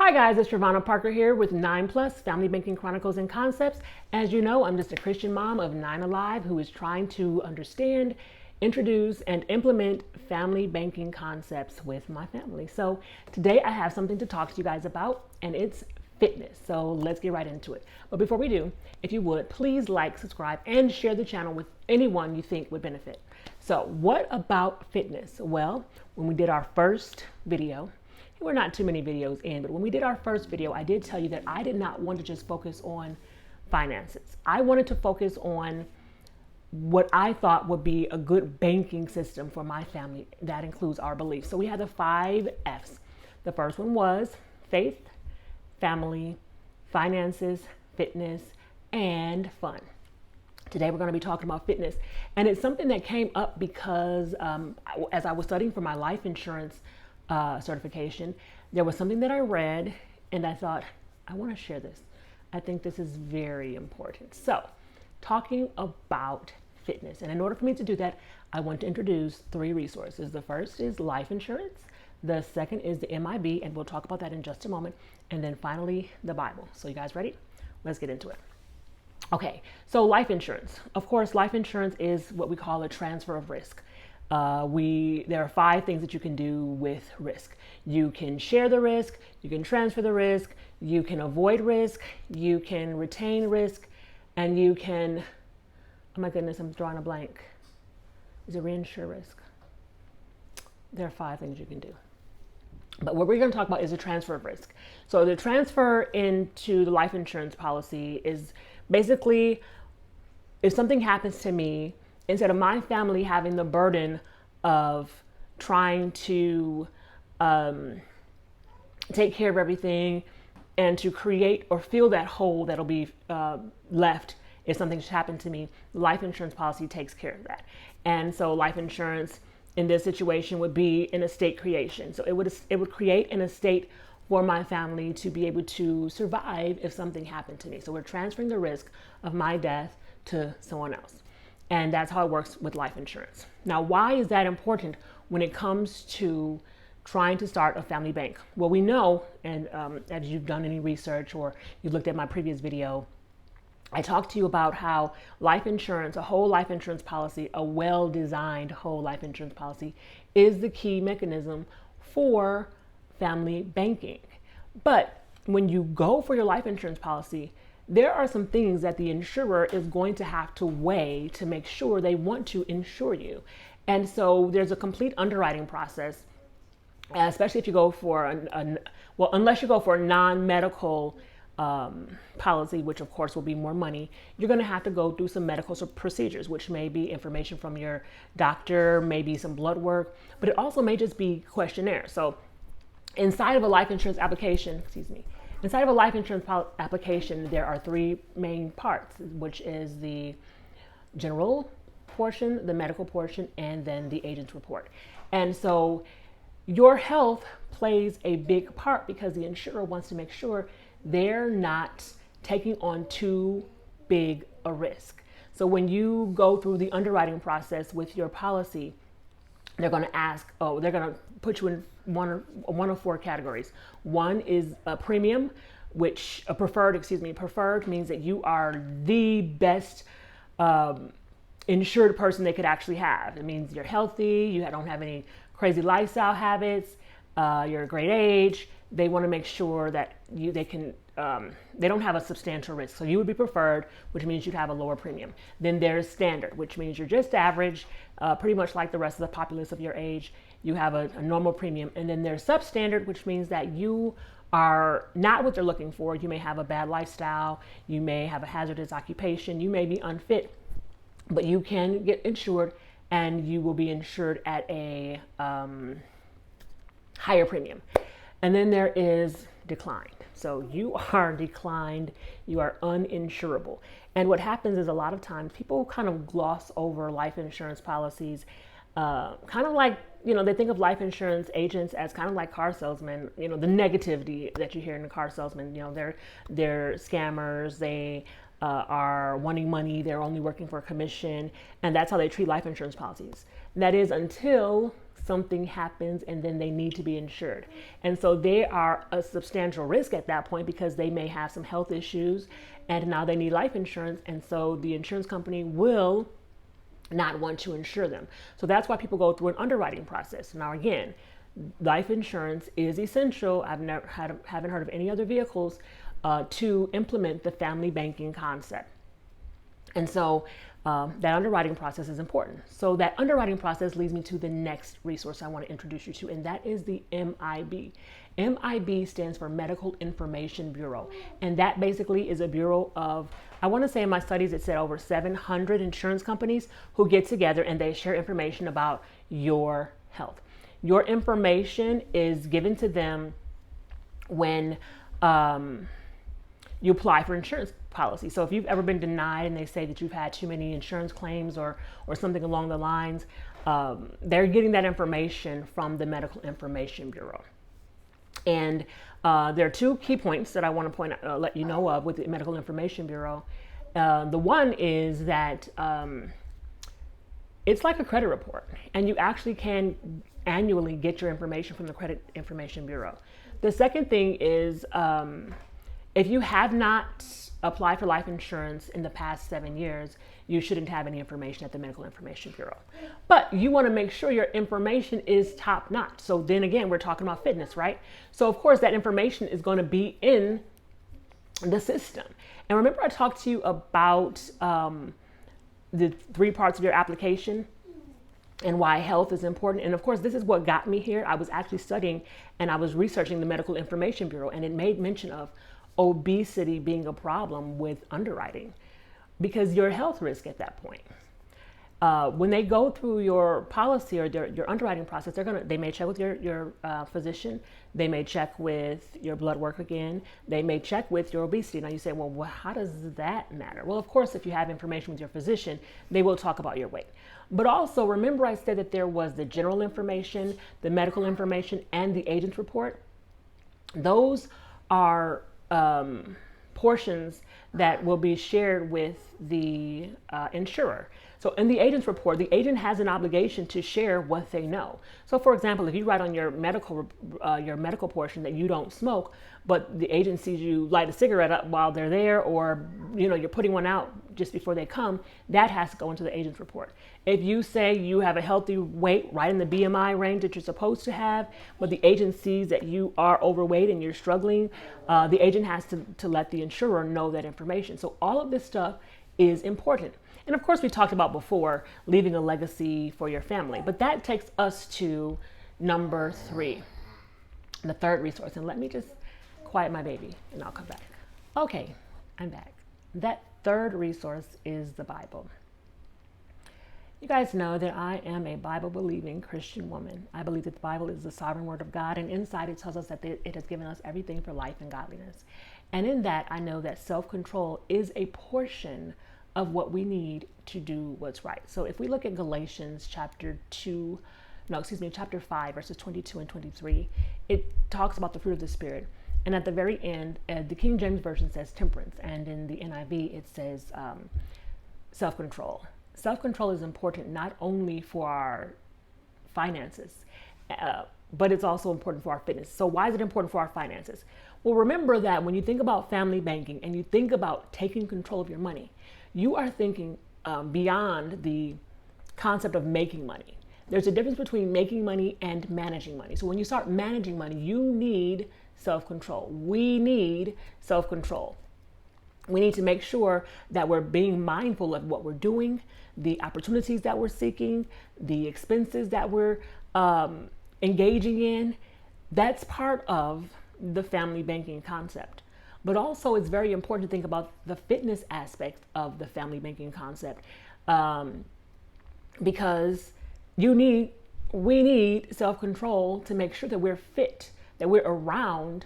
Hi guys, it's Travana Parker here with 9 Plus Family Banking Chronicles and Concepts. As you know, I'm just a Christian mom of 9 Alive who is trying to understand, introduce, and implement family banking concepts with my family. So today I have something to talk to you guys about, and it's fitness. So let's get right into it. But before we do, if you would, please like, subscribe, and share the channel with anyone you think would benefit. So what about fitness? Well, when we did our first video, we're not too many videos in, but when we did our first video, I did tell you that I did not want to just focus on finances. I wanted to focus on what I thought would be a good banking system for my family. That includes our beliefs. So we had the 5 F's. The first one was faith, family, finances, fitness, and fun. Today we're going to be talking about fitness, and it's something that came up because as I was studying for my life insurance certification, there was something that I read and I thought, I want to share this. I think this is very important. So, talking about fitness. And in order for me to do that, I want to introduce 3 resources. The first is life insurance. The second is the MIB, and we'll talk about that in just a moment. And then finally, the Bible. So you guys ready? Let's get into it. Okay, so life insurance. Of course, life insurance is what we call a transfer of risk. There are 5 things that you can do with risk. You can share the risk, you can transfer the risk, you can avoid risk, you can retain risk, and you can, oh my goodness, I'm drawing a blank. Is it reinsure risk? There are 5 things you can do. But what we're going to talk about is the transfer of risk. So the transfer into the life insurance policy is basically, if something happens to me, instead of my family having the burden of trying to take care of everything and to create or fill that hole that'll be left if something should happen to me, life insurance policy takes care of that. And so life insurance in this situation would be an estate creation. So it would create an estate for my family to be able to survive if something happened to me. So we're transferring the risk of my death to someone else. And that's how it works with life insurance. Now, why is that important when it comes to trying to start a family bank? Well, we know, and as you've done any research or you've looked at my previous video, I talked to you about how life insurance, a whole life insurance policy, a well-designed whole life insurance policy is the key mechanism for family banking. But when you go for your life insurance policy, there are some things that the insurer is going to have to weigh to make sure they want to insure you. And so there's a complete underwriting process, especially if you go for unless you go for a non-medical policy, which of course will be more money, you're going to have to go through some medical procedures, which may be information from your doctor, maybe some blood work, but it also may just be questionnaire. So inside of a life insurance application, inside of a life insurance application, there are 3 main parts, which is the general portion, the medical portion, and then the agent's report. And so your health plays a big part because the insurer wants to make sure they're not taking on too big a risk. So when you go through the underwriting process with your policy, they're going to put you in one of 4 categories. One is a premium, which preferred means that you are the best insured person they could actually have. It means you're healthy, you don't have any crazy lifestyle habits, you're a great age. They want to make sure that they don't have a substantial risk. So you would be preferred, which means you'd have a lower premium. Then there's standard, which means you're just average, pretty much like the rest of the populace of your age. You have a normal premium. And then there's substandard, which means that you are not what they're looking for. You may have a bad lifestyle. You may have a hazardous occupation. You may be unfit, but you can get insured, and you will be insured at a higher premium. And then there is declined. So you are declined, you are uninsurable. And what happens is a lot of times people kind of gloss over life insurance policies, kind of like, they think of life insurance agents as kind of like car salesmen, the negativity that you hear in the car salesmen, they're scammers, they are wanting money, they're only working for a commission, and that's how they treat life insurance policies. That is until something happens and then they need to be insured. And so they are a substantial risk at that point because they may have some health issues and now they need life insurance. And so the insurance company will not want to insure them. So that's why people go through an underwriting process. Now, again, life insurance is essential. Haven't heard of any other vehicles to implement the family banking concept. And so that underwriting process is important. So that underwriting process leads me to the next resource I want to introduce you to, and that is the MIB. MIB stands for Medical Information Bureau. And that basically is a bureau of, I want to say in my studies, it said over 700 insurance companies who get together and they share information about your health. Your information is given to them when you apply for insurance policy. So if you've ever been denied and they say that you've had too many insurance claims or something along the lines, they're getting that information from the Medical Information Bureau. And there are two key points that I want to point out, let you know of with the Medical Information Bureau. The one is that it's like a credit report, and you actually can annually get your information from the Credit Information Bureau. The second thing is if you have not applied for life insurance in the past 7 years, you shouldn't have any information at the Medical Information Bureau. But you want to make sure your information is top notch. So then again, we're talking about fitness, right? So of course that information is going to be in the system. And remember I talked to you about the 3 parts of your application and why health is important. And of course, this is what got me here. I was actually studying and I was researching the Medical Information Bureau, and it made mention of obesity being a problem with underwriting because your health risk at that point. When they go through your policy or your underwriting process, they may check with your physician. They may check with your blood work again. They may check with your obesity. Now you say, well, how does that matter? Well, of course, if you have information with your physician, they will talk about your weight. But also remember I said that there was the general information, the medical information, and the agent's report. Those are portions that will be shared with the insurer. So in the agent's report, the agent has an obligation to share what they know. So for example, if you write on your medical portion that you don't smoke, but the agent sees you light a cigarette up while they're there, or you're putting one out just before they come, that has to go into the agent's report. If you say you have a healthy weight right in the BMI range that you're supposed to have, but the agent sees that you are overweight and you're struggling, the agent has to let the insurer know that information. So all of this stuff is important. And of course, we talked about before leaving a legacy for your family, but that takes us to number 3, the third resource. And let me just quiet my baby and I'll come back. Okay, I'm back. That third resource is the Bible. You guys know that I am a Bible-believing Christian woman. I believe that the Bible is the sovereign word of God, and inside it tells us that it has given us everything for life and godliness. And in that, I know that self-control is a portion of what we need to do what's right. So if we look at Galatians chapter 5, verses 22 and 23, it talks about the fruit of the Spirit. And at the very end, the King James Version says temperance, and in the NIV, it says self-control. Self-control is important not only for our finances, but it's also important for our fitness. So why is it important for our finances? Well, remember that when you think about family banking and you think about taking control of your money, you are thinking beyond the concept of making money. There's a difference between making money and managing money. So when you start managing money, you need self-control. We need self-control. We need to make sure that we're being mindful of what we're doing, the opportunities that we're seeking, the expenses that we're engaging in. That's part of the family banking concept. But also it's very important to think about the fitness aspect of the family banking concept, because we need self-control to make sure that we're fit, that we're around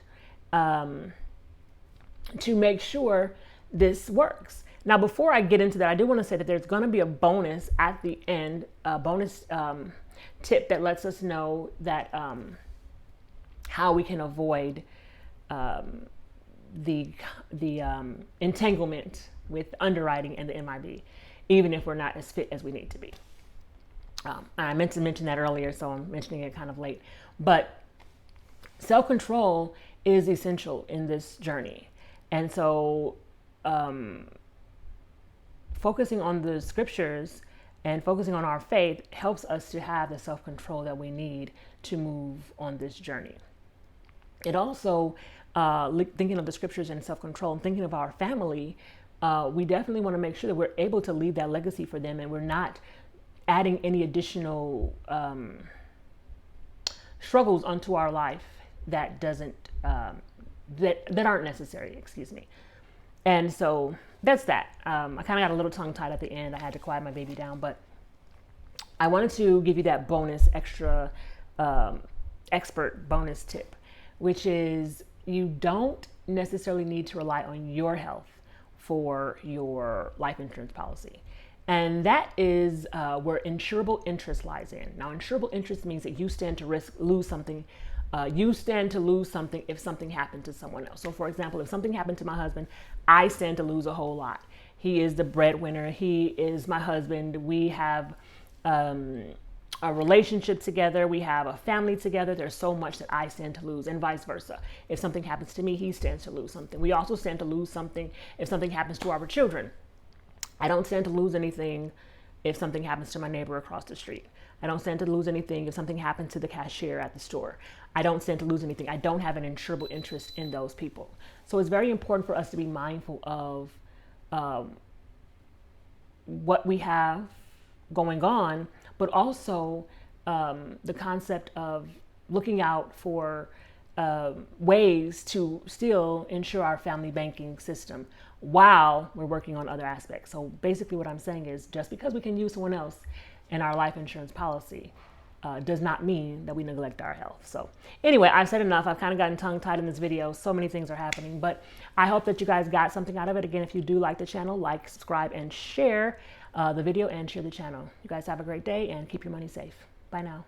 to make sure this works. Now, before I get into that, I do want to say that there's going to be a bonus at the end, a bonus tip that lets us know that how we can avoid the entanglement with underwriting and the MIB, even if we're not as fit as we need to be. I meant to mention that earlier, so I'm mentioning it kind of late. But self control is essential in this journey. And so, focusing on the scriptures and focusing on our faith helps us to have the self control that we need to move on this journey. It also, thinking of the scriptures and self control and thinking of our family, we definitely want to make sure that we're able to leave that legacy for them and we're not adding any additional struggles onto our life that doesn't that aren't necessary. Excuse me. And so that's that. I kind of got a little tongue tied at the end. I had to quiet my baby down, but I wanted to give you that bonus extra expert bonus tip, which is you don't necessarily need to rely on your health for your life insurance policy. And that is where insurable interest lies in. Now, insurable interest means that you stand to lose something. You stand to lose something if something happened to someone else. So, for example, if something happened to my husband, I stand to lose a whole lot. He is the breadwinner. He is my husband. We have a relationship together. We have a family together. There's so much that I stand to lose, and vice versa. If something happens to me, he stands to lose something. We also stand to lose something if something happens to our children. I don't stand to lose anything if something happens to my neighbor across the street. I don't stand to lose anything if something happens to the cashier at the store. I don't stand to lose anything. I don't have an insurable interest in those people. So it's very important for us to be mindful of what we have going on, but also the concept of looking out for ways to still ensure our family banking system while we're working on other aspects. So basically what I'm saying is just because we can use someone else in our life insurance policy does not mean that we neglect our health. So anyway, I've said enough. I've kind of gotten tongue tied in this video. So many things are happening, but I hope that you guys got something out of it. Again, if you do like the channel, like, subscribe, and share the video and share the channel. You guys have a great day and keep your money safe. Bye now.